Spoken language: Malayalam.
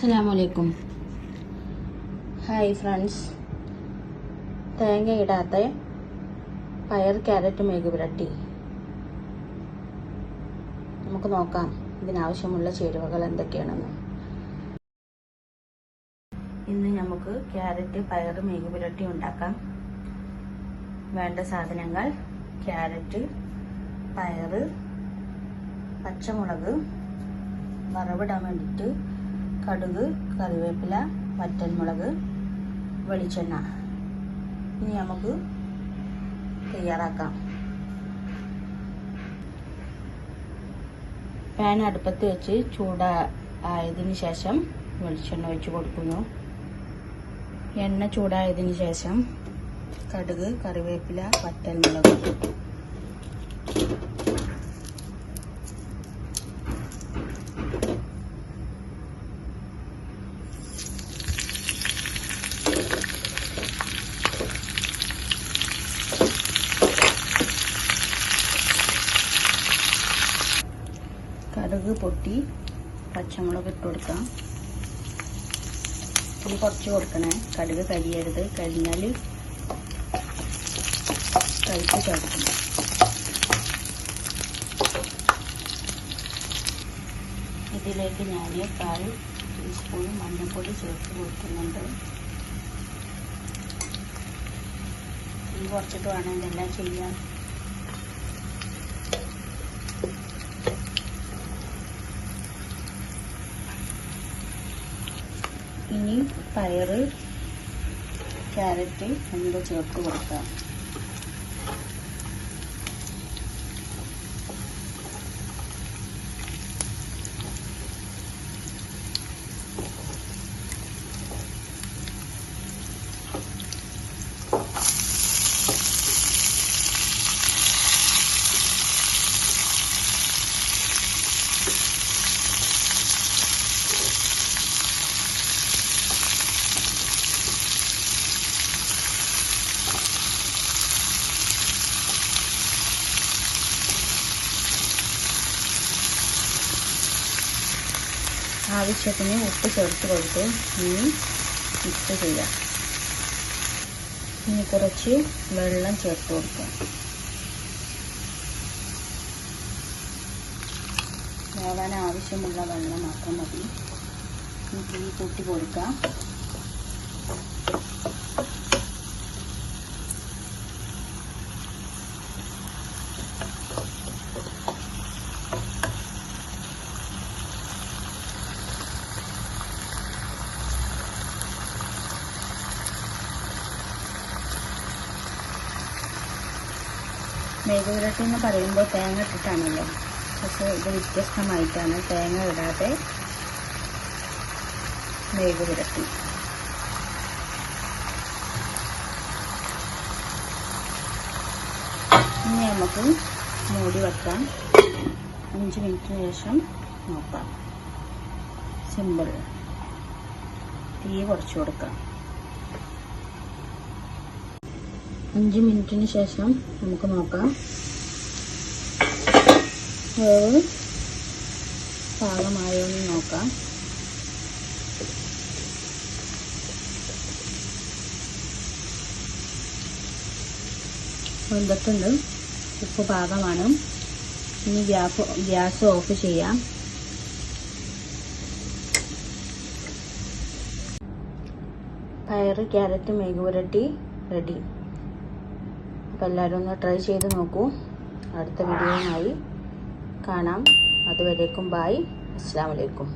അസ്സലാമലൈക്കും. ഹായ് ഫ്രണ്ട്സ്, തേങ്ങ ഇടാത്ത പയർ ക്യാരറ്റ് മെഴുകുപുരട്ടി നമുക്ക് നോക്കാം. ഇതിനാവശ്യമുള്ള ചേരുവകൾ എന്തൊക്കെയാണെന്ന്. ഇന്ന് നമുക്ക് ക്യാരറ്റ് പയർ മെഴുകുപുരട്ടി ഉണ്ടാക്കാം. വേണ്ട സാധനങ്ങൾ: ക്യാരറ്റ്, പയർ, പച്ചമുളക്, വറവിടാൻ വേണ്ടിയിട്ട് കടുക്, കറിവേപ്പില, വറ്റൽമുളക്, വെളിച്ചെണ്ണ. ഇനി നമുക്ക് തയ്യാറാക്കാം. പാൻ അടുപ്പത്ത് വെച്ച് ചൂടായതിനു ശേഷം വെളിച്ചെണ്ണ ഒഴിച്ച് കൊടുക്കുന്നു. എണ്ണ ചൂടായതിനു ശേഷം കടുക്, കറിവേപ്പില, വറ്റൽമുളക്, കടുക് പൊട്ടി പച്ചമുളക് ഇട്ട് കൊടുക്കാം. ഇത് കുറച്ച് കൊടുക്കണേ, കടുക് കരിയരുത്. കരിഞ്ഞാൽ കഴിച്ച് ചേർക്കണം. ഇതിലേക്ക് ഞാൻ 1/4 ടീസ്പൂൺ മഞ്ഞൾപ്പൊടി ചേർത്ത് കൊടുക്കുന്നുണ്ട്. ഇത് കുറച്ചിട്ട് വേണം ഇതെല്ലാം ചെയ്യാൻ. ഇനി പയർ, ക്യാരറ്റ് എന്നിവ ചേർത്ത് കൊടുക്കാം. ആവശ്യത്തിന് ഉപ്പ് ചേർത്ത് കൊടുത്ത് ഇനി മിക്സ് ചെയ്യാം. ഇനി കുറച്ച് വെള്ളം ചേർത്ത് കൊടുക്കാം. വേവാൻ ആവശ്യമുള്ള വെള്ളം മാത്രം മതി. തീ കൂട്ടി കൊടുക്കാം. മെഴുകുപുരട്ടി എന്ന് പറയുമ്പോൾ തേങ്ങ ഇട്ടിട്ടാണല്ലോ, പക്ഷേ ഇത് വ്യത്യസ്തമായിട്ടാണ് തേങ്ങ ഇടാതെ മെഴുകുപുരട്ടി. ഇനി നമുക്ക് മൂടി വെക്കാം. 5 മിനിറ്റിന് ശേഷം നോക്കാം. സിമ്പിൾ. തീ കുറച്ച് കൊടുക്കാം. 5 മിനിറ്റിന് ശേഷം നമുക്ക് നോക്കാം. വേവ് പാകമായോ എന്ന് നോക്കാം. വെന്തിട്ടുണ്ട്. ഉപ്പ് പാകമാണ്. ഇനി ഗ്യാസ് ഓഫ് ചെയ്യാം. പയർ ക്യാരറ്റ് മെഴുകുപുരട്ടി റെഡി. അപ്പോൾ എല്ലാവരും ഒന്ന് ട്രൈ ചെയ്ത് നോക്കൂ. അടുത്ത വീഡിയോയുമായി കാണാം. അതുവരേക്കും ബായ്. അസ്സലാമു അലൈക്കും.